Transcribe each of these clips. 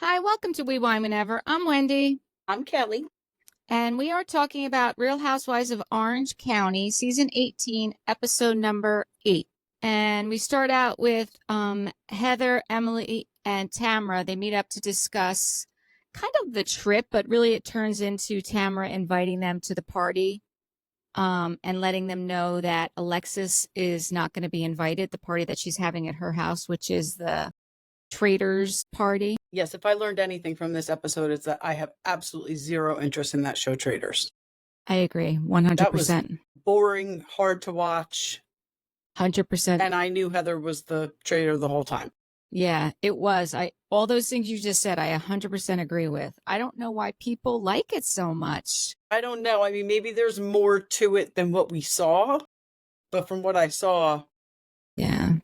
Hi, welcome to We Wine Whenever. I'm Wendy, I'm Kelly. and we are talking about Real Housewives of Orange County, season 18, episode number 8. And we start out with Heather, Emily, and Tamra. They meet up to discuss kind of the trip, but really it turns into Tamra inviting them to the party and letting them know that Alexis is not going to be invited, the party that she's having at her house, which is the Traitors party. Yes, if I learned anything from this episode, it's that I have absolutely zero interest in that show, Traitors. I agree, That was 100%. boring, hard to watch, 100%. and I knew Heather was the traitor the whole time. Yeah, it was. All those things you just said, I 100% agree with. I don't know why people like it so much. I don't know. I mean, maybe there's more to it than what we saw, but from what I saw, Yeah.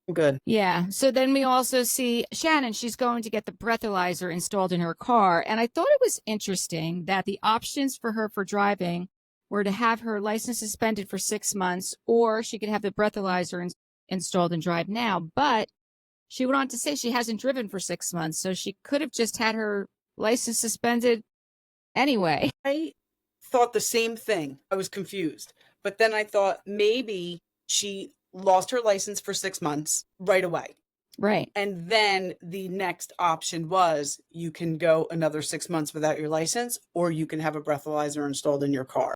I'm good. Yeah. So then we also see Shannon. She's going to get the breathalyzer installed in her car. And I thought it was interesting that the options for her for driving were to have her license suspended for 6 months, or she could have the breathalyzer installed and drive now. But she went on to say she hasn't driven for 6 months, so she could have just had her license suspended anyway. I thought the same thing. I was confused. But then I thought maybe she lost her license for 6 months right away. Right. And then the next option was you can go another 6 months without your license, or you can have a breathalyzer installed in your car.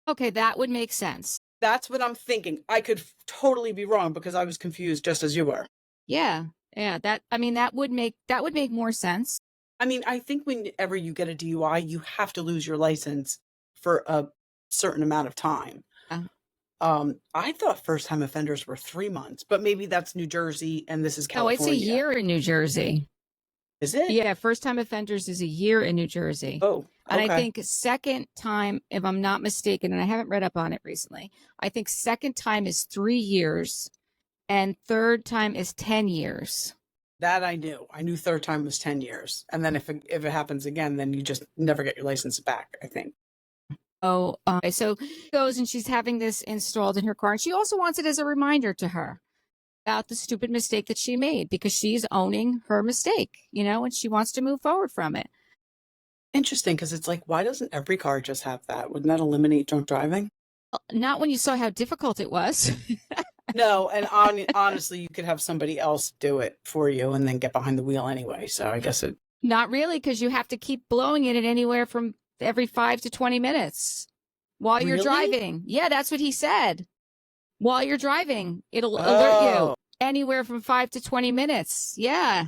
Okay, that would make sense. That's what I'm thinking. I could totally be wrong because I was confused just as you were. Yeah. Yeah. That would make more sense. I mean, I think whenever you get a DUI, you have to lose your license for a certain amount of time. I thought first-time offenders were 3 months, but maybe that's New Jersey and this is California. Oh, it's a year in New Jersey. Is it? Yeah, first-time offenders is a year in New Jersey. Oh, okay. And I think second time, if I'm not mistaken, and I haven't read up on it recently, I think second time is 3 years and third time is 10 years. That I knew. I knew third time was 10 years. And then if it happens again, then you just never get your license back, I think. Oh, so she goes and she's having this installed in her car. And she also wants it as a reminder to her about the stupid mistake that she made, because she's owning her mistake, and she wants to move forward from it. Interesting, because it's like, why doesn't every car just have that? Wouldn't that eliminate drunk driving? Well, not when you saw how difficult it was. No, and honestly, you could have somebody else do it for you and then get behind the wheel anyway. So I guess it... Not really, because you have to keep blowing it at anywhere from every 5 to 20 minutes while you're driving. Yeah, that's what he said. While you're driving, it'll alert you anywhere from 5 to 20 minutes. Yeah.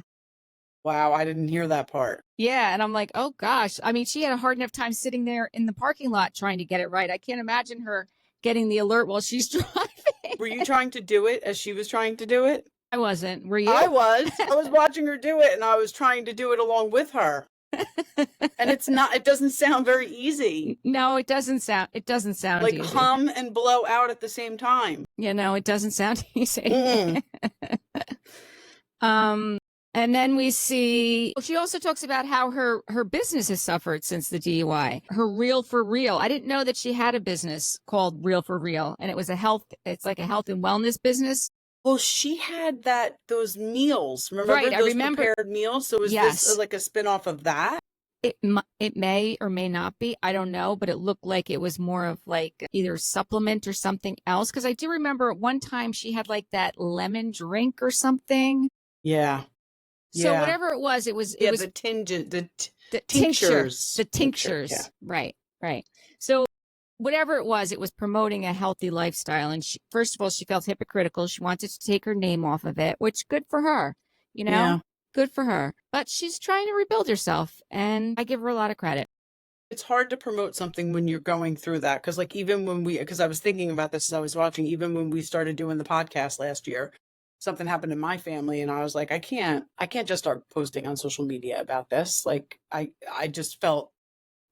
Wow, I didn't hear that part. Yeah, and I'm like, oh gosh. I mean, she had a hard enough time sitting there in the parking lot trying to get it right. I can't imagine her getting the alert while she's driving. Were you trying to do it as she was trying to do it? I wasn't. Were you? I was. I was watching her do it, and I was trying to do it along with her. And it doesn't sound very easy. No, it doesn't sound like easy. Hum and blow out at the same time. Yeah, no, it doesn't sound easy. And then we see, she also talks about how her business has suffered since the DUI. Her Real for Real. I didn't know that she had a business called Real for Real, and it's like a health and wellness business. Well, she had those meals. Remember Right, those I remember. prepared meals? So is this like a spinoff of that? It may or may not be. I don't know, but it looked like it was more of like either supplement or something else. Because I do remember at one time she had like that lemon drink or something. Yeah. So whatever it was the tinctures. The tinctures. Yeah. Right. So whatever it was promoting a healthy lifestyle. And first of all, she felt hypocritical. She wanted to take her name off of it, which good for her, Yeah. Good for her. But she's trying to rebuild herself, and I give her a lot of credit. It's hard to promote something when you're going through that. Because like because I was thinking about this as I was watching, even when we started doing the podcast last year, something happened in my family and I was like, I can't just start posting on social media about this. Like I just felt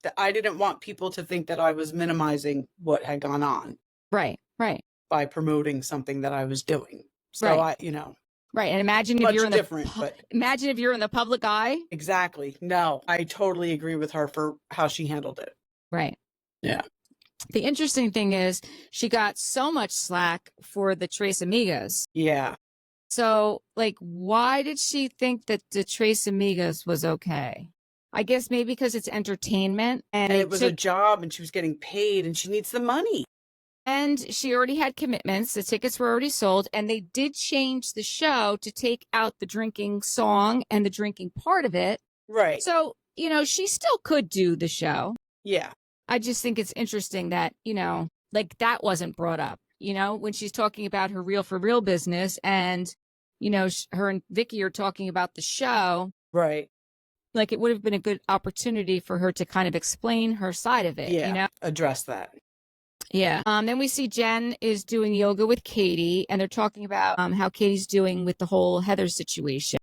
that I didn't want people to think that I was minimizing what had gone on. Right. By promoting something that I was doing. So right. Right. And imagine if you're imagine if you're in the public eye. Exactly. No, I totally agree with her for how she handled it. Right. Yeah. The interesting thing is she got so much slack for the Tres Amigas. Yeah. So, like, why did she think that the Tres Amigas was okay? I guess maybe because it's entertainment and And they it was a took, job and she was getting paid and she needs the money. and she already had commitments. The tickets were already sold, and they did change the show to take out the drinking song and the drinking part of it. Right. So, she still could do the show. Yeah. I just think it's interesting that, like that wasn't brought up, when she's talking about her real for real business and, her and Vicky are talking about the show. Right. Like it would have been a good opportunity for her to kind of explain her side of it, Yeah. Address that. Yeah. Then we see Jenn is doing yoga with Katie, and they're talking about how Katie's doing with the whole Heather situation.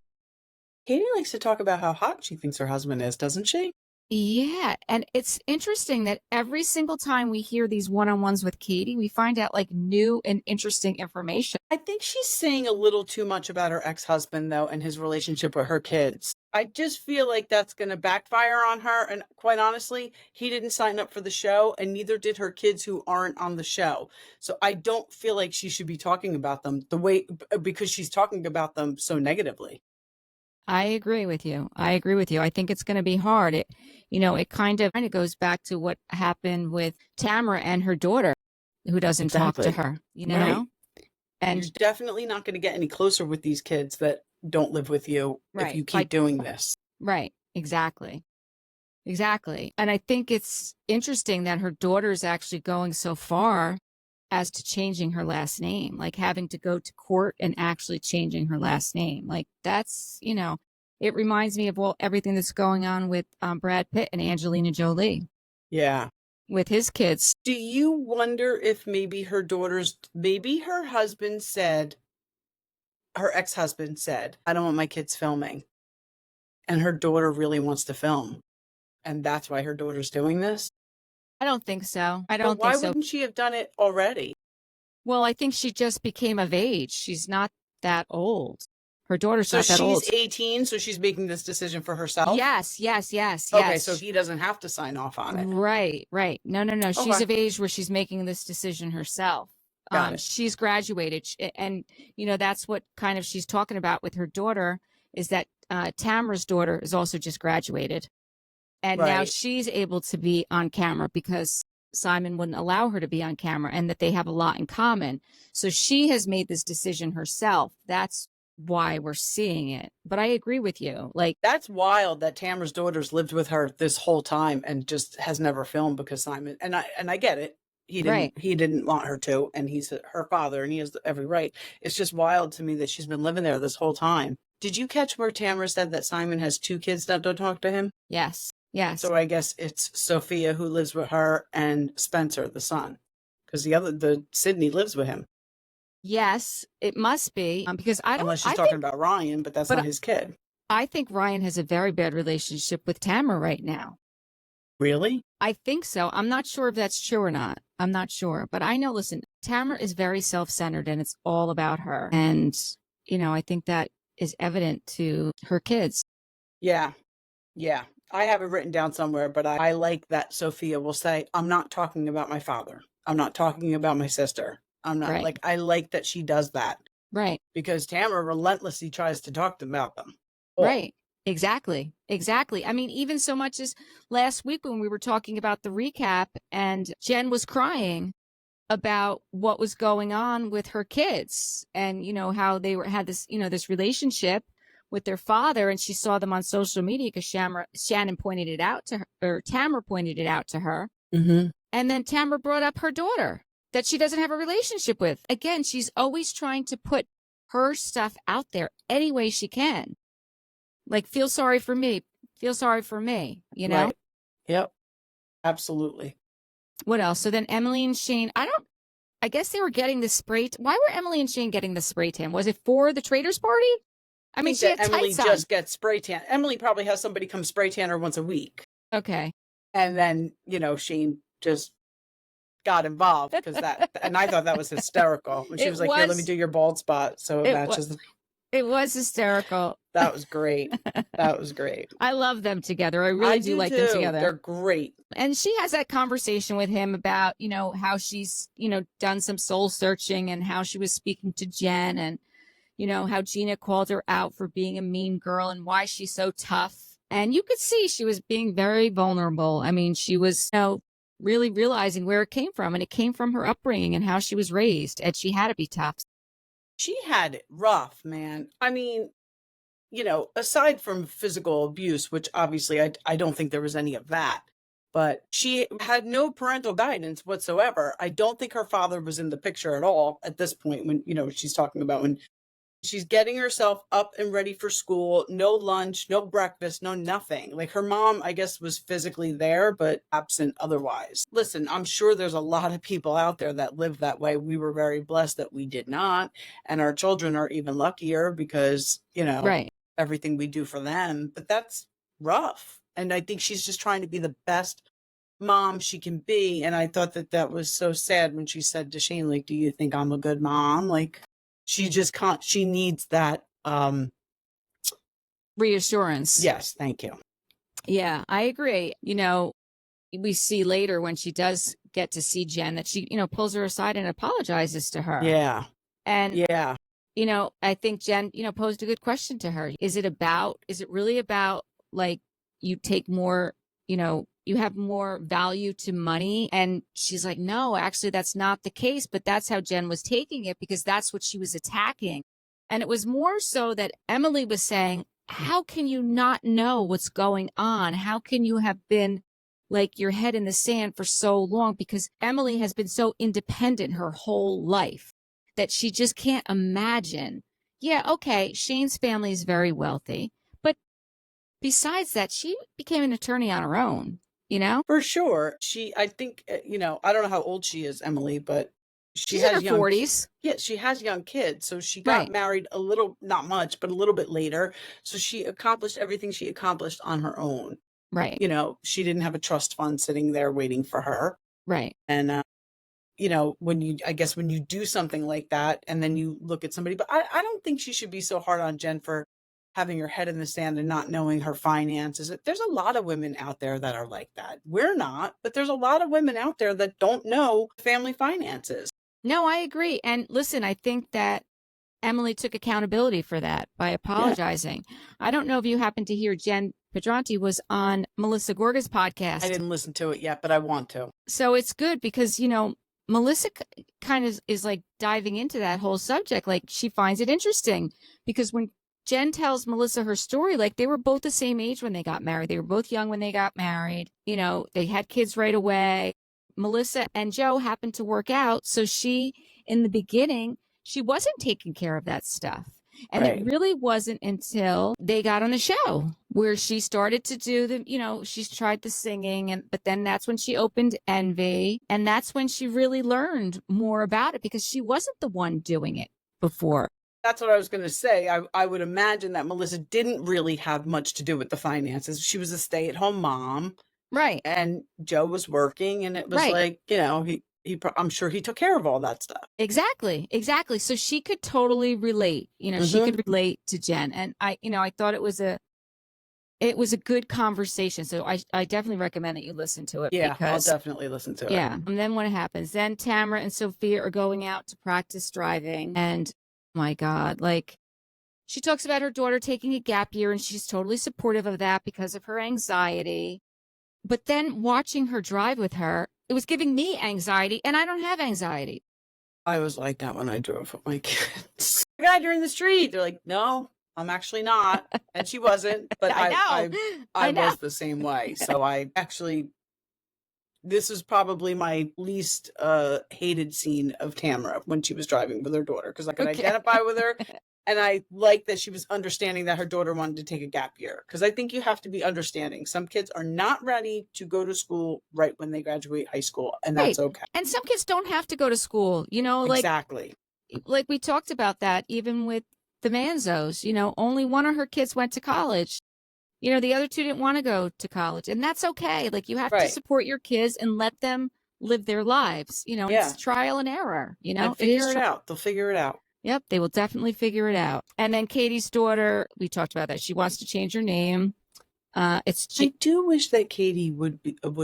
Katie likes to talk about how hot she thinks her husband is, doesn't she? Yeah. And it's interesting that every single time we hear these one-on-ones with Katie, we find out like new and interesting information. I think she's saying a little too much about her ex-husband, though, and his relationship with her kids. I just feel like that's going to backfire on her. And quite honestly, he didn't sign up for the show, and neither did her kids who aren't on the show. So I don't feel like she should be talking about them because she's talking about them so negatively. I agree with you. I think it's going to be hard. It kind of goes back to what happened with Tamra and her daughter, who doesn't talk to her, Right. And you're definitely not going to get any closer with these kids that don't live with you if you keep doing this. Right. Exactly. And I think it's interesting that her daughter's actually going so far as to changing her last name, like having to go to court and actually changing her last name. Like that's, it reminds me of everything that's going on with Brad Pitt and Angelina Jolie. Yeah. With his kids. Do you wonder if maybe her ex-husband said, I don't want my kids filming. And her daughter really wants to film. And that's why her daughter's doing this? I don't think so. Why wouldn't she have done it already? Well, I think she just became of age. She's not that old. Her daughter's not that old. So she's 18, so she's making this decision for herself? Yes. Okay, so he doesn't have to sign off on it. Right. No. She's of age where she's making this decision herself. Got it. She's graduated. And, that's what kind of she's talking about with her daughter is that Tamra's daughter is also just graduated. And now she's able to be on camera because Simon wouldn't allow her to be on camera, and that they have a lot in common. So she has made this decision herself. That's why we're seeing it. But I agree with you. Like that's wild that Tamra's daughter's lived with her this whole time and just has never filmed because Simon and I get it. He didn't want her to, and he's her father and he has every right. It's just wild to me that she's been living there this whole time. Did you catch where Tamra said that Simon has 2 kids that don't talk to him? Yes. So I guess it's Sophia who lives with her and Spencer, the son, because the Sydney lives with him. Yes, it must be because unless she's talking about Ryan, but that's not his kid. I think Ryan has a very bad relationship with Tamra right now. Really? I think so. I'm not sure if that's true or not. I'm not sure, but I know. Listen, Tamra is very self-centered, and it's all about her. And I think that is evident to her kids. Yeah. I have it written down somewhere, but I like that Sophia will say, I'm not talking about my father. I'm not talking about my sister. I'm not I like that she does that. Right. Because Tamra relentlessly tries to talk about them. Right. Exactly. I mean, even so much as last week when we were talking about the recap and Jenn was crying about what was going on with her kids and, how they had this, this relationship with their father, and she saw them on social media because Shannon pointed it out to her, or Tamra pointed it out to her. Mm-hmm. And then Tamra brought up her daughter that she doesn't have a relationship with. Again, she's always trying to put her stuff out there any way she can. Like, feel sorry for me, Right. Yep. Absolutely. What else? So then Emily and Shane, I guess they were getting the spray. Why were Emily and Shane getting the spray tan? Was it for the Traitors party? I mean, she had Emily tights on. just gets spray tan. Emily probably has somebody come spray tan her once a week. Okay. And then, Shane just got involved because and I thought that was hysterical. When she was like, here, let me do your bald spot. So it matches. It was hysterical. That was great. I love them together. I really do like them together. They're great. And she has that conversation with him about, how she's, done some soul searching and how she was speaking to Jenn and, how Gina called her out for being a mean girl and why she's so tough. And you could see she was being very vulnerable. I mean, she was, really realizing where it came from, and it came from her upbringing and how she was raised, and she had to be tough. She had it rough, man. I mean, aside from physical abuse, which obviously I don't think there was any of that, but she had no parental guidance whatsoever. I don't think her father was in the picture at all at this point when, she's talking about when she's getting herself up and ready for school, no lunch, no breakfast, no nothing. Like her mom, I guess, was physically there, but absent otherwise. Listen, I'm sure there's a lot of people out there that live that way. We were very blessed that we did not. And our children are even luckier because, Right. everything we do for them. But that's rough. And I think she's just trying to be the best mom she can be. And I thought that was so sad when she said to Shane, like, do you think I'm a good mom? Like, she just can't, she needs that reassurance. Yes, thank you. Yeah, I agree. We see later when she does get to see Jenn that she, pulls her aside and apologizes to her. Yeah. And yeah. I think Jenn, posed a good question to her. Is it really about like you take more, you have more value to money? And she's like, no, actually, that's not the case. But that's how Jenn was taking it, because that's what she was attacking. And it was more so that Emily was saying, how can you not know what's going on? How can you have been like your head in the sand for so long? Because Emily has been so independent her whole life that she just can't imagine. Yeah, okay, Shane's family is very wealthy, but besides that, she became an attorney on her own, For sure. I think, I don't know how old she is, Emily, but she's has in her 40s. Yeah, she has young kids. So she got married a little, not much, but a little bit later. So she accomplished everything she accomplished on her own. Right. She didn't have a trust fund sitting there waiting for her. Right. And, when you do something like that and then you look at somebody, but I don't think she should be so hard on Jenn for having her head in the sand and not knowing her finances. There's a lot of women out there that are like that. We're not, but there's a lot of women out there that don't know family finances. No, I agree. And listen, I think that Emily took accountability for that by apologizing. Yeah. I don't know if you happen to hear Jenn Pedranti was on Melissa Gorga's podcast. I didn't listen to it yet, but I want to. So it's good because, Melissa kind of is like diving into that whole subject. Like she finds it interesting because when Jenn tells Melissa her story, like they were both the same age when they got married. They were both young when they got married. They had kids right away. Melissa and Joe happened to work out. So she, in the beginning, she wasn't taking care of that stuff. And It really wasn't until they got on the show where she started to do she's tried the singing, but then that's when she opened Envy. And that's when she really learned more about it because she wasn't the one doing it before. That's what I was going to say. I would imagine that Melissa didn't really have much to do with the finances. She was a stay-at-home mom. Right. And Joe was working, and it was like, I'm sure he took care of all that stuff. Exactly. So she could totally relate. She could relate to Jenn. And I thought it was a good conversation. So I definitely recommend that you listen to it. Yeah, I'll definitely listen to it. Yeah. And then what happens? Then Tamra and Sophia are going out to practice driving. And my God, like she talks about her daughter taking a gap year, and she's totally supportive of that because of her anxiety. But then watching her drive with her, it was giving me anxiety, and I don't have anxiety. I was like that when I drove with my kids. God, you're in the street. They're like, no, I'm actually not. And she wasn't, but I was the same way. So this is probably my least hated scene of Tamra when she was driving with her daughter, because I could identify with her. And I like that she was understanding that her daughter wanted to take a gap year, because I think you have to be understanding. Some kids are not ready to go to school right when they graduate high school, and that's okay. And some kids don't have to go to school, Exactly. Like we talked about that even with the Manzos, only one of her kids went to college. The other two didn't want to go to college, and that's okay. Like you have to support your kids and let them live their lives. It's trial and error, And figure it out. They'll figure it out. Yep, they will definitely figure it out. And then Katie's daughter, we talked about that. She wants to change her name. I do wish that Katie would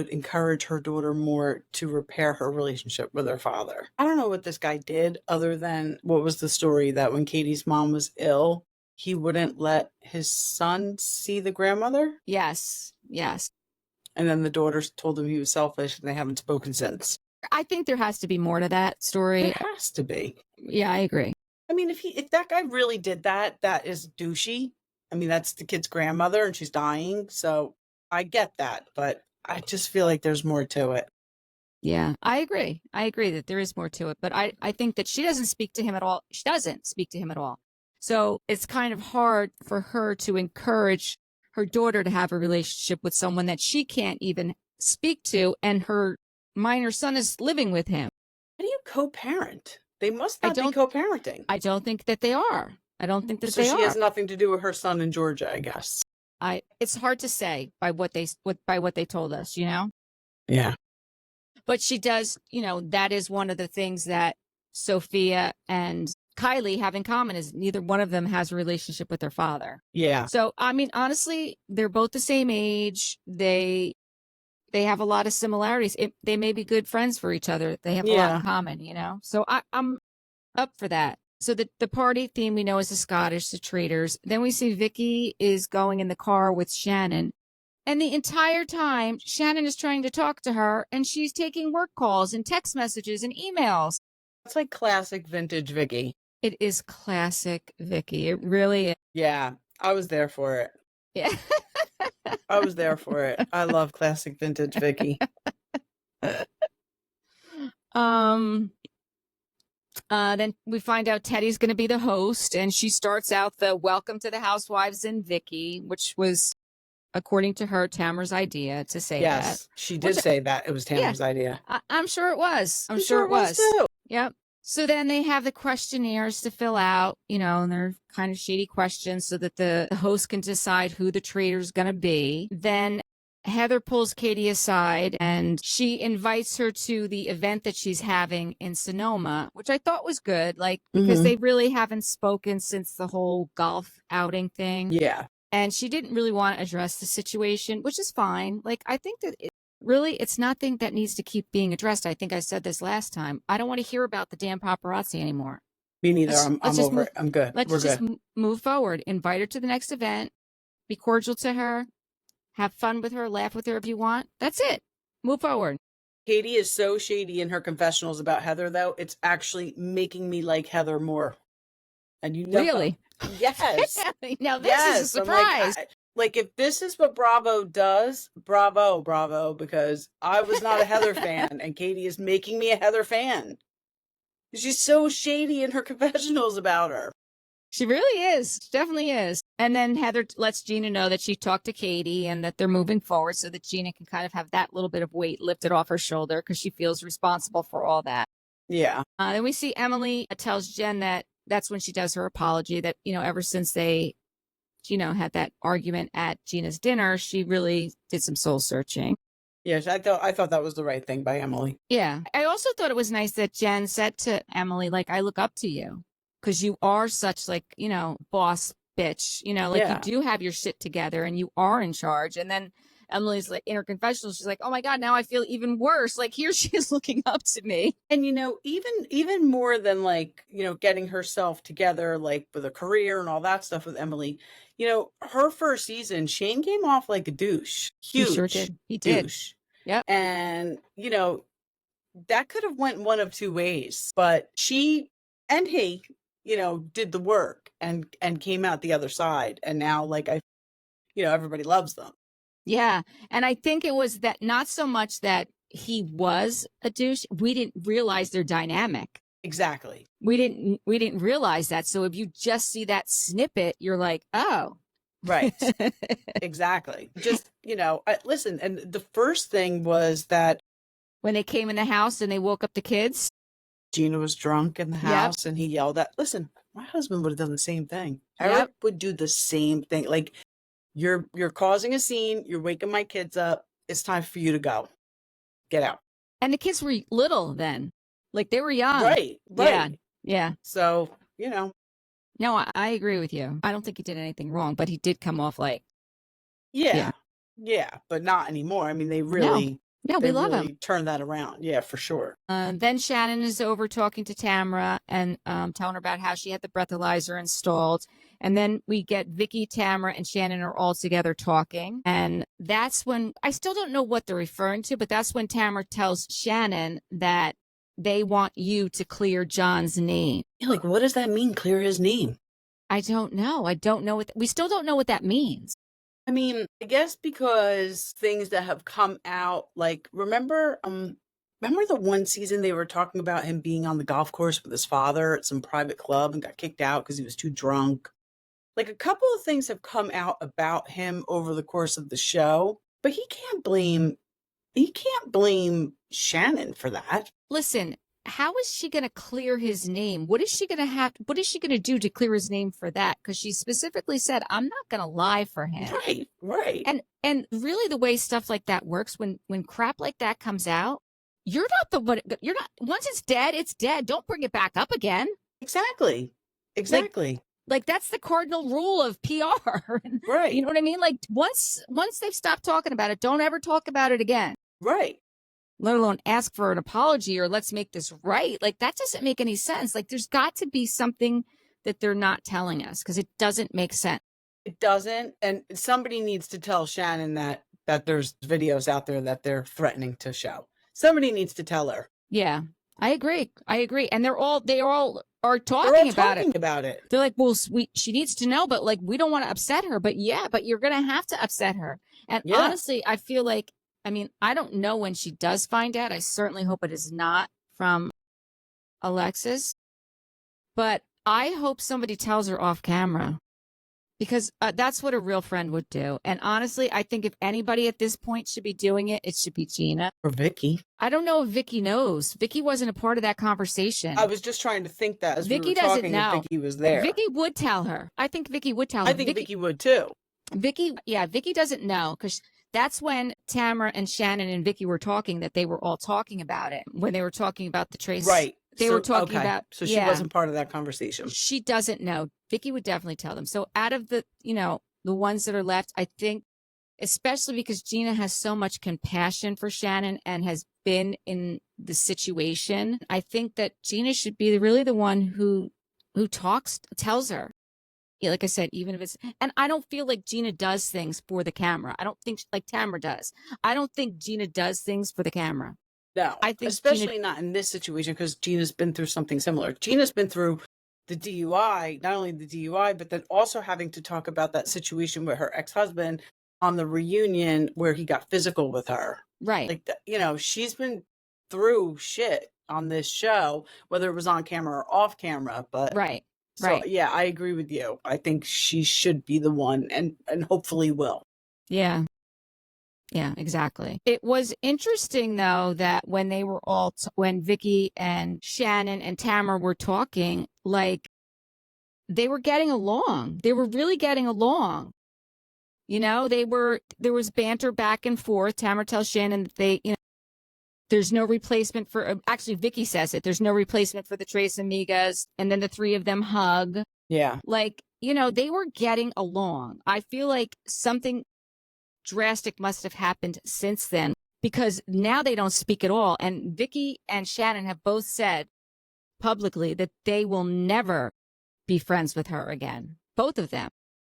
encourage her daughter more to repair her relationship with her father. I don't know what this guy did other than what was the story that when Katie's mom was ill, he wouldn't let his son see the grandmother. Yes. And then the daughters told him he was selfish and they haven't spoken since. I think there has to be more to that story. There has to be. Yeah, I agree. I mean, if that guy really did that, that is douchey. I mean, that's the kid's grandmother and she's dying. So I get that, but I just feel like there's more to it. Yeah, I agree. I agree that there is more to it, but I think that she doesn't speak to him at all. She doesn't speak to him at all. So it's kind of hard for her to encourage her daughter to have a relationship with someone that she can't even speak to, and her minor son is living with him. How do you co-parent? They must not be co-parenting. I don't think that they are. I don't think that so they she are. has nothing to do with her son in Georgia, I guess. It's hard to say by what they told us, you know? Yeah. But she does, you know, that is one of the things that Sophia and Kylie have in common is neither one of them has a relationship with their father. Yeah. So, I mean, honestly, they're both the same age. They have a lot of similarities. They may be good friends for each other. They have a lot in common, you know? So I'm up for that. So the party theme we know is the Scottish, the Traitors. Then we see Vicky is going in the car with Shannon. And the entire time, Shannon is trying to talk to her, and she's taking work calls and text messages and emails. It's like classic vintage Vicky. It is classic Vicky. It really is. Yeah, I was there for it. Yeah. I was there for it. I love classic vintage Vicky. Then we find out Teddy's going to be the host, and she starts out the welcome to the housewives and Vicky, which was, according to her, Tamra's idea to say that. Yes, she did say that. It was Tamra's idea. I'm sure it was. I'm sure it was. Too. Yep. So then they have the questionnaires to fill out, you know, and they're kind of shady questions so that the host can decide who the traitor's going to be. Then Heather pulls Katie aside and she invites her to the event that she's having in Sonoma, which I thought was good, like, because they really haven't spoken since the whole golf outing thing. Yeah. And she didn't really want to address the situation, which is fine. Like, I think that it's nothing that needs to keep being addressed. I think I said this last time. I don't want to hear about the damn paparazzi anymore. Me neither. I'm over it. I'm good. Let's just move forward. Invite her to the next event. Be cordial to her. Have fun with her. Laugh with her if you want. That's it. Move forward. Katie is so shady in her confessionals about Heather, though. It's actually making me like Heather more. And you know, really? Yes. Now this is a surprise. Like if this is what Bravo does, bravo, because I was not a Heather fan, and Katie is making me a Heather fan. She's so shady in her confessionals about her. She really is. She definitely is. And then Heather lets Gina know that she talked to Katie and that they're moving forward so that Gina can kind of have that little bit of weight lifted off her shoulder because she feels responsible for all that. Yeah. Then we see Emily tells Jenn that that's when she does her apology, that, you know, ever since they, you know, had that argument at Gina's dinner, she really did some soul searching. Yes, I thought that was the right thing by Emily. Yeah. I also thought it was nice that Jenn said to Emily, like, I look up to you because you are such, like, you know, boss bitch, you know, like you do have your shit together and you are in charge. And then Emily's like in her confessional, she's like, oh my God, now I feel even worse. Like here she is looking up to me. And, you know, even more than like, you know, getting herself together, like with a career and all that stuff with Emily, you know, her first season, Shane came off like a douche. Huge. He sure did. He did. Douche. Yep. And, you know, that could have went one of two ways, but she and he, you know, did the work and came out the other side. And now, like, you know, everybody loves them. Yeah. And I think it was that not so much that he was a douche. We didn't realize their dynamic. Exactly. We didn't realize that. So if you just see that snippet, you're like, oh. Right. Exactly. Just, you know, listen. And the first thing was that when they came in the house and they woke up the kids, Gina was drunk in the house and he yelled at, listen, my husband would have done the same thing. Eric would do the same thing. Like, you're causing a scene. You're waking my kids up. It's time for you to go. Get out. And the kids were little then. Like they were young. Right. Yeah. So, you know. No, I agree with you. I don't think he did anything wrong, but he did come off like. Yeah. Yeah, but not anymore. I mean, No. Yeah, we they love him. really turned that around. Yeah, for sure. Then Shannon is over talking to Tamra and telling her about how she had the breathalyzer installed. And then we get Vicky, Tamra, and Shannon are all together talking. And that's when, I still don't know what they're referring to, but that's when Tamra tells Shannon that they want you to clear John's name. Yeah, like, what does that mean, clear his name? I don't know. I don't know what, we still don't know what that means. I mean, I guess because things that have come out, like, remember the one season they were talking about him being on the golf course with his father at some private club and got kicked out because he was too drunk? Like, a couple of things have come out about him over the course of the show, but he can't blame Shannon for that. Listen, how is she going to clear his name? What is she going to do to clear his name for that? Because she specifically said, I'm not going to lie for him. Right. And really the way stuff like that works, when crap like that comes out, you're not, once it's dead. Don't bring it back up again. Exactly. Like that's the cardinal rule of PR. Right. You know what I mean? Like once they've stopped talking about it, don't ever talk about it again. Right. Let alone ask for an apology or let's make this right. Like that doesn't make any sense. Like there's got to be something that they're not telling us because it doesn't make sense. It doesn't. And somebody needs to tell Shannon that there's videos out there that they're threatening to show. Somebody needs to tell her. Yeah, I agree. And they all are talking about it. They're like, well, she needs to know, but like, we don't want to upset her. But yeah, but you're going to have to upset her. And honestly, I feel like, I mean, I don't know when she does find out. I certainly hope it is not from Alexis, but I hope somebody tells her off camera because that's what a real friend would do. And honestly, I think if anybody at this point should be doing it, it should be Gina. Or Vicky. I don't know if Vicky knows. Vicky wasn't a part of that conversation. I was just trying to think that as Vicky we were talking, doesn't know. if Vicky was there. Vicky would tell her. I think Vicky would tell her. I think Vicky would too. Vicky doesn't know because that's when Tamra and Shannon and Vicky were talking that they were all talking about it when they were talking about the trace. Right. They were talking about. So she wasn't part of that conversation. She doesn't know. Vicky would definitely tell them. So out of the ones that are left, I think, especially because Gina has so much compassion for Shannon and has been in the situation, I think that Gina should be really the one who tells her. Yeah, like I said, even if it's, and I don't feel like Gina does things for the camera. I don't think like Tamra does. I don't think Gina does things for the camera. No, I think especially not in this situation because Gina's been through something similar. Gina's been through the DUI, not only the DUI, but then also having to talk about that situation with her ex-husband on the reunion where he got physical with her. Right. Like, she's been through shit on this show, whether it was on camera or off camera. But right. So, yeah, I agree with you. I think she should be the one and hopefully will. Yeah. Yeah, exactly. It was interesting, though, that when they were when Vicky and Shannon and Tamra were talking, like they were getting along. They were really getting along. There was banter back and forth. Tamra tells Shannon that there's no replacement for, actually, Vicky says it. There's no replacement for the Tres Amigas. And then the three of them hug. Yeah. Like, they were getting along. I feel like something drastic must have happened since then because now they don't speak at all. And Vicky and Shannon have both said publicly that they will never be friends with her again. Both of them.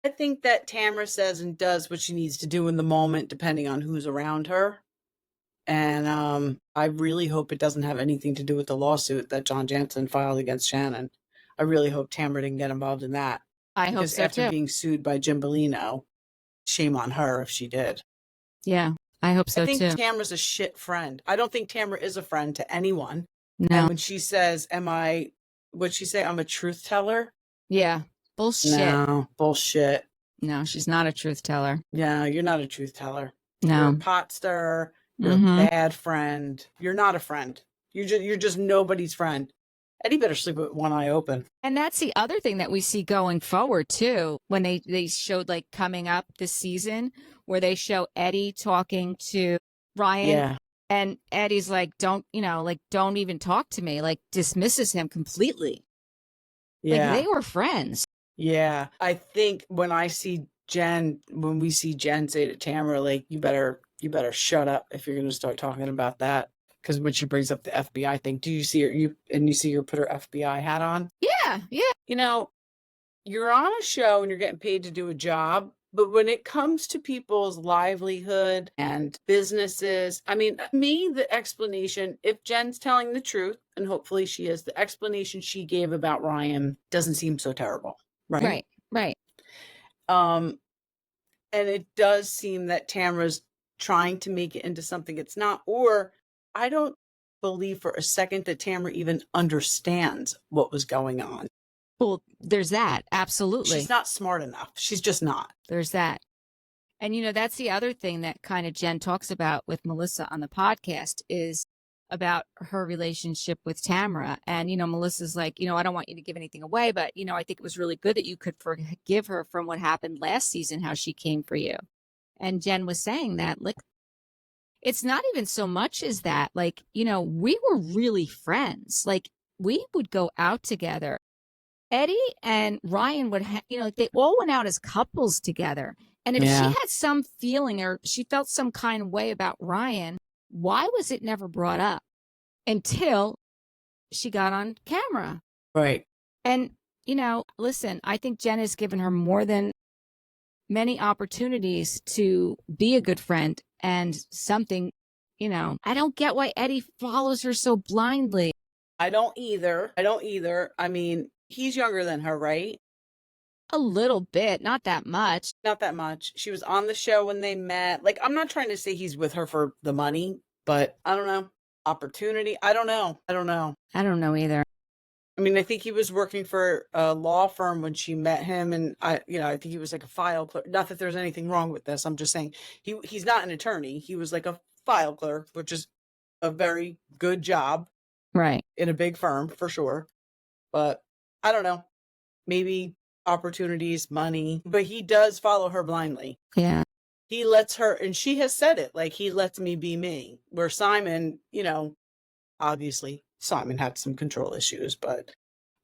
I think that Tamra says and does what she needs to do in the moment, depending on who's around her. And I really hope it doesn't have anything to do with the lawsuit that John Jansen filed against Shannon. I really hope Tamra didn't get involved in that. I hope so, after too. being sued by Jim Bellino, shame on her if she did. Yeah, I hope so, too. I think Tamra's a shit friend. I don't think Tamra is a friend to anyone. No. And when she says, what'd she say? I'm a truth teller? Yeah, bullshit. No, bullshit. No, she's not a truth teller. Yeah, you're not a truth teller. No. You're a pot stirrer. You're a bad friend. You're not a friend. You're just nobody's friend. Eddie better sleep with one eye open. And that's the other thing that we see going forward, too, when they showed like coming up this season where they show Eddie talking to Ryan. Yeah. And Eddie's like, don't even talk to me, like dismisses him completely. Yeah. Like they were friends. Yeah. I think when I see Jenn, when we see Jenn say to Tamra, like, you better shut up if you're going to start talking about that. Because when she brings up the FBI thing, do you see her? You see her put her FBI hat on? Yeah, yeah. You know, you're on a show and you're getting paid to do a job. But when it comes to people's livelihood and businesses, I mean, me, the explanation, if Jenn's telling the truth, and hopefully she is, the explanation she gave about Ryan doesn't seem so terrible, right? Right, right. And it does seem that Tamra's trying to make it into something it's not, or I don't believe for a second that Tamra even understands what was going on. Well, there's that. Absolutely. She's not smart enough. She's just not. There's that. And, that's the other thing that kind of Jenn talks about with Melissa on the podcast is about her relationship with Tamra. And, Melissa's like, I don't want you to give anything away, but, I think it was really good that you could forgive her from what happened last season, how she came for you. And Jenn was saying that, like, it's not even so much as that, like, we were really friends. Like, we would go out together. Eddie and Ryan would have, like they all went out as couples together. And if she had some feeling or she felt some kind of way about Ryan, why was it never brought up until she got on camera? Right. And, listen, I think Jenn has given her more than many opportunities to be a good friend and something, I don't get why Eddie follows her so blindly. I don't either. I mean, he's younger than her, right? A little bit, not that much. Not that much. She was on the show when they met. Like, I'm not trying to say he's with her for the money, but I don't know. Opportunity? I don't know. I don't know either. I mean, I think he was working for a law firm when she met him, and I think he was like a file clerk. Not that there's anything wrong with this. I'm just saying he's not an attorney. He was like a file clerk, which is a very good job. Right. In a big firm, for sure. But I don't know. Maybe opportunities, money, but he does follow her blindly. Yeah. He lets her, and she has said it, like, he lets me be me. Where Simon, obviously Simon had some control issues, but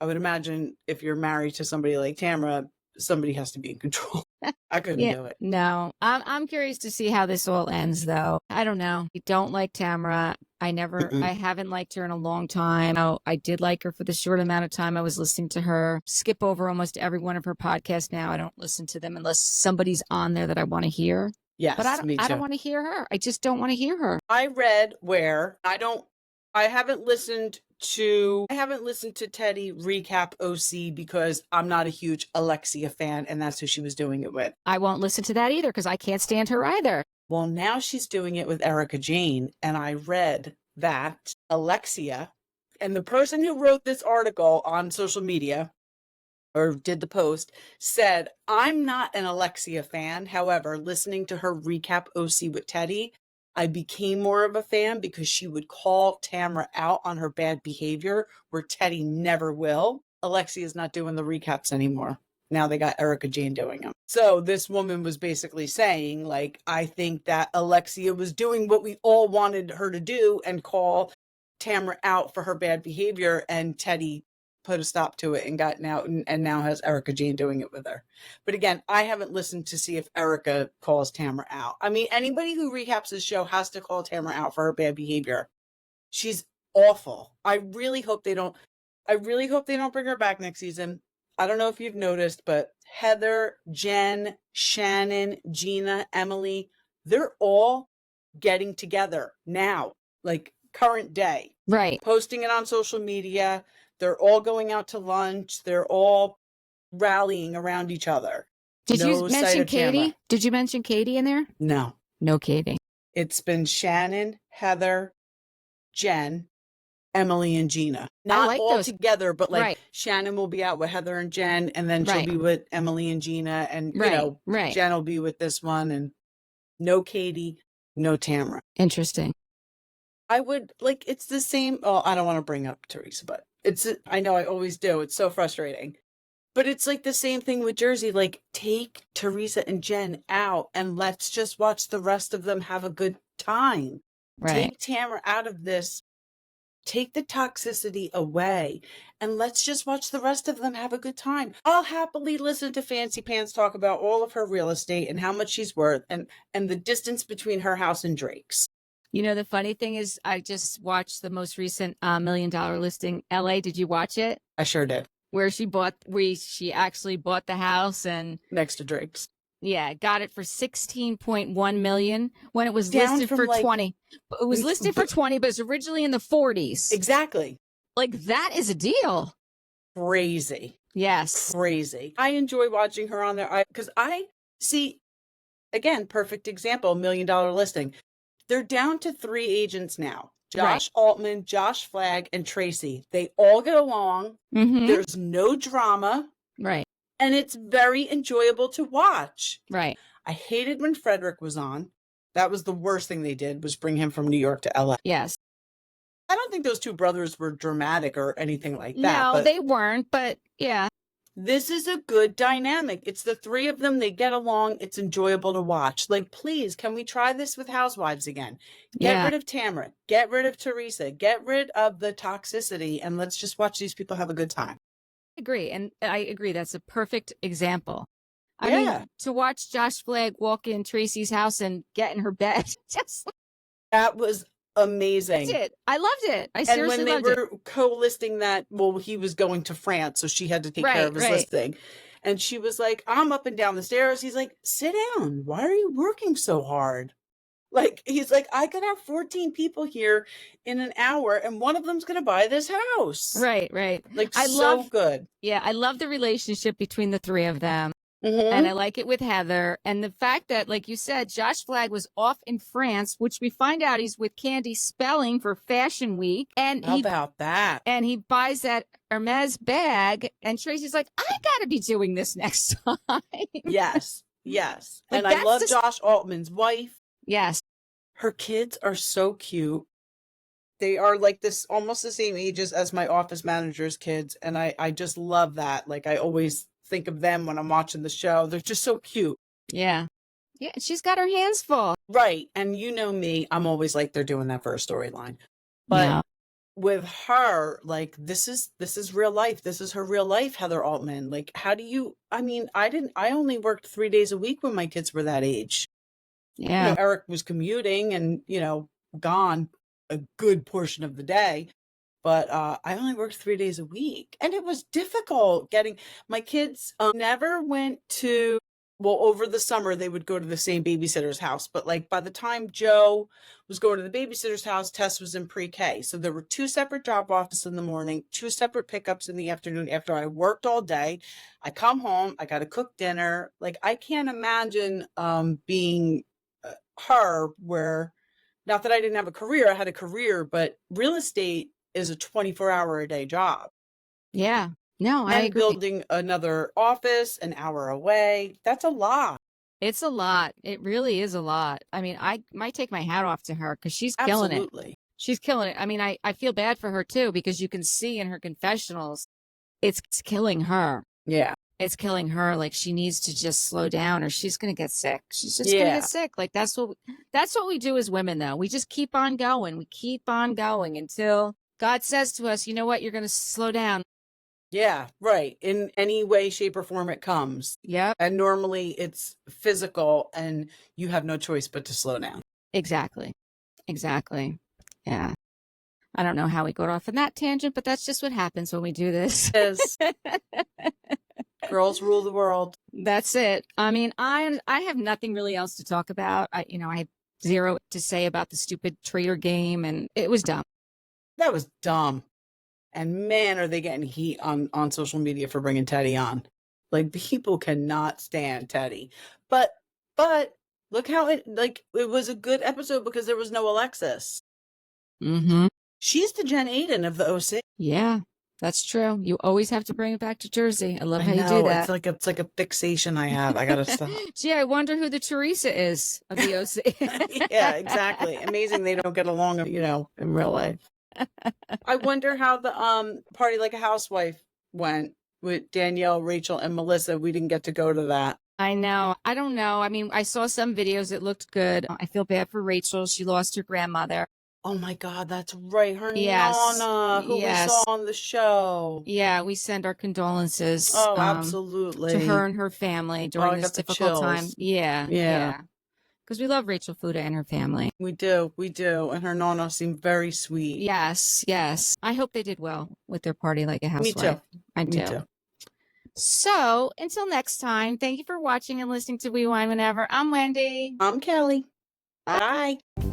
I would imagine if you're married to somebody like Tamra, somebody has to be in control. I couldn't do it. No, I'm curious to see how this all ends, though. I don't know. I don't like Tamra. I haven't liked her in a long time. I did like her for the short amount of time I was listening to her. Skip over almost every one of her podcasts now. I don't listen to them unless somebody's on there that I want to hear. Yes, but me too. I don't want to hear her. I just don't want to hear her. I read where I haven't listened to Teddy recap OC because I'm not a huge Alexia fan, and that's who she was doing it with. I won't listen to that either because I can't stand her either. Well, now she's doing it with Erica Jane, and I read that Alexia, and the person who wrote this article on social media or did the post said, I'm not an Alexia fan. However, listening to her recap OC with Teddy, I became more of a fan because she would call Tamra out on her bad behavior where Teddy never will. Alexia is not doing the recaps anymore. Now they got Erica Jane doing them. So this woman was basically saying, like, I think that Alexia was doing what we all wanted her to do and call Tamra out for her bad behavior, and Teddy put a stop to it and gotten out, and now has Erica Jane doing it with her. But again, I haven't listened to see if Erica calls Tamra out. I mean, anybody who recaps this show has to call Tamra out for her bad behavior. She's awful. I really hope they don't bring her back next season. I don't know if you've noticed, but Heather, Jenn, Shannon, Gina, Emily, they're all getting together now, like current day. Right. Posting it on social media. They're all going out to lunch. They're all rallying around each other. Did you mention Katie? Tamra. Did you mention Katie in there? No. No Katie. It's been Shannon, Heather, Jenn, Emily, and Gina. Not like all together, but like right. Shannon will be out with Heather and Jenn, and then she'll be with Emily and Gina, and Jenn will be with this one, and no Katie, no Tamra. Interesting. I would it's the same. Oh, I don't want to bring up Teresa, but I know I always do. It's so frustrating. But it's like the same thing with Jersey. Like, take Teresa and Jenn out and let's just watch the rest of them have a good time. Right. Take Tamra out of this Take the toxicity away and let's just watch the rest of them have a good time. I'll happily listen to Fancy Pants talk about all of her real estate and how much she's worth and the distance between her house and Drake's. You know, the funny thing is I just watched the most recent $1 million listing. LA, did you watch it? I sure did. Where she actually bought the house and Next to Drake's. yeah, got it for 16.1 million when it was Down listed from, for like, 20. It was listed for 20, but it's originally in the 40s. Exactly. Like that is a deal. Crazy. Yes. Crazy. I enjoy watching her on there because I see, again, perfect example, $1 million listing. They're down to 3 agents now. Josh Altman, Josh Flagg, and Tracy. They all get along. Mm-hmm. There's no drama. Right. And it's very enjoyable to watch. Right. I hated when Frederick was on. That was the worst thing they did, was bring him from New York to LA. Yes. I don't think those two brothers were dramatic or anything like that. No, but they weren't, but yeah. this is a good dynamic. It's the 3 of them. They get along. It's enjoyable to watch. Like, please, can we try this with Housewives again? Get rid of Tamra. Get rid of Teresa. Get rid of the toxicity. And let's just watch these people have a good time. I agree. And I agree. That's a perfect example. I mean, to watch Josh Flagg walk in Tracy's house and get in her bed. Just that was amazing. I loved it. I seriously loved it. And when they were co-listing that, well, he was going to France, so she had to take care of his listing. And she was like, I'm up and down the stairs. He's like, sit down. Why are you working so hard? Like, he's like, I could have 14 people here in an hour and one of them's going to buy this house. Right, right. Like, so good. Yeah, I love the relationship between the 3 of them. Mm-hmm. And I like it with Heather. And the fact that, like you said, Josh Flagg was off in France, which we find out he's with Candy Spelling for Fashion Week. And how about that? And he buys that Hermes bag. And Tracy's like, I got to be doing this next time. Yes, yes. Like, and I love Josh Altman's wife. Yes. Her kids are so cute. They are like this, almost the same ages as my office manager's kids. And I just love that. Like, I always think of them when I'm watching the show. They're just so cute. Yeah. Yeah. She's got her hands full. Right. And you know me, I'm always like, they're doing that for a storyline. But with her, like, this is real life. This is her real life, Heather Altman. Like, how do you, I mean, I only worked 3 days a week when my kids were that age. Yeah. You know, Eric was commuting and, you know, gone a good portion of the day. But I only worked 3 days a week. And it was difficult getting my kids never went to, well, over the summer, they would go to the same babysitter's house. But like by the time Joe was going to the babysitter's house, Tess was in pre-K. So there were 2 separate drop-offs in the morning, 2 separate pickups in the afternoon after I worked all day. I come home, I got to cook dinner. Like, I can't imagine being her where, not that I didn't have a career, I had a career, but real estate is a 24-hour-a-day job. Yeah. No, I agree. Building another office an hour away, that's a lot. It's a lot. It really is a lot. I mean, I might take my hat off to her because she's killing it. She's killing it. I mean, I feel bad for her too, because you can see in her confessionals, it's killing her. Yeah. It's killing her. Like, she needs to just slow down or she's going to get sick. She's just going to get sick. Like, that's what we do as women, though. We just keep on going. We keep on going until God says to us, you know what, you're going to slow down. Yeah, right. In any way, shape, or form it comes. Yep. And normally it's physical and you have no choice but to slow down. Exactly. Exactly. Yeah. I don't know how we got off on that tangent, but that's just what happens when we do this. Yes. Girls rule the world. That's it. I mean, I have nothing really else to talk about. I have zero to say about the stupid traitor game, and it was dumb. That was dumb. And man, are they getting heat on social media for bringing Teddy on. Like, people cannot stand Teddy. But look how it was a good episode because there was no Alexis. Mm-hmm. She's the Jen Aiden of the OC. Yeah, that's true. You always have to bring it back to Jersey. I love how you do that. It's like a fixation I have. I gotta stop. Gee, I wonder who the Teresa is of the OC. Yeah, exactly. Amazing they don't get along, you know, in real life. I wonder how the Party Like a Housewife went with Danielle, Rachel, and Melissa. We didn't get to go to that. I know. I don't know. I mean, I saw some videos. It looked good. I feel bad for Rachel. She lost her grandmother. Oh my God, that's right. Her Yes. Nana, who we saw on the show. Yeah, we send our condolences Oh, to absolutely. her and her family during I this got the difficult time. chills. Yeah. Yeah. Because we love Rachel Fuda and her family. We do. And her Nana seemed very sweet. Yes. I hope they did well with their party like a housewife. Me too. I do. Me too. So until next time, thank you for watching and listening to We Wine Whenever. I'm Wendy. I'm Kelly. Bye. Bye.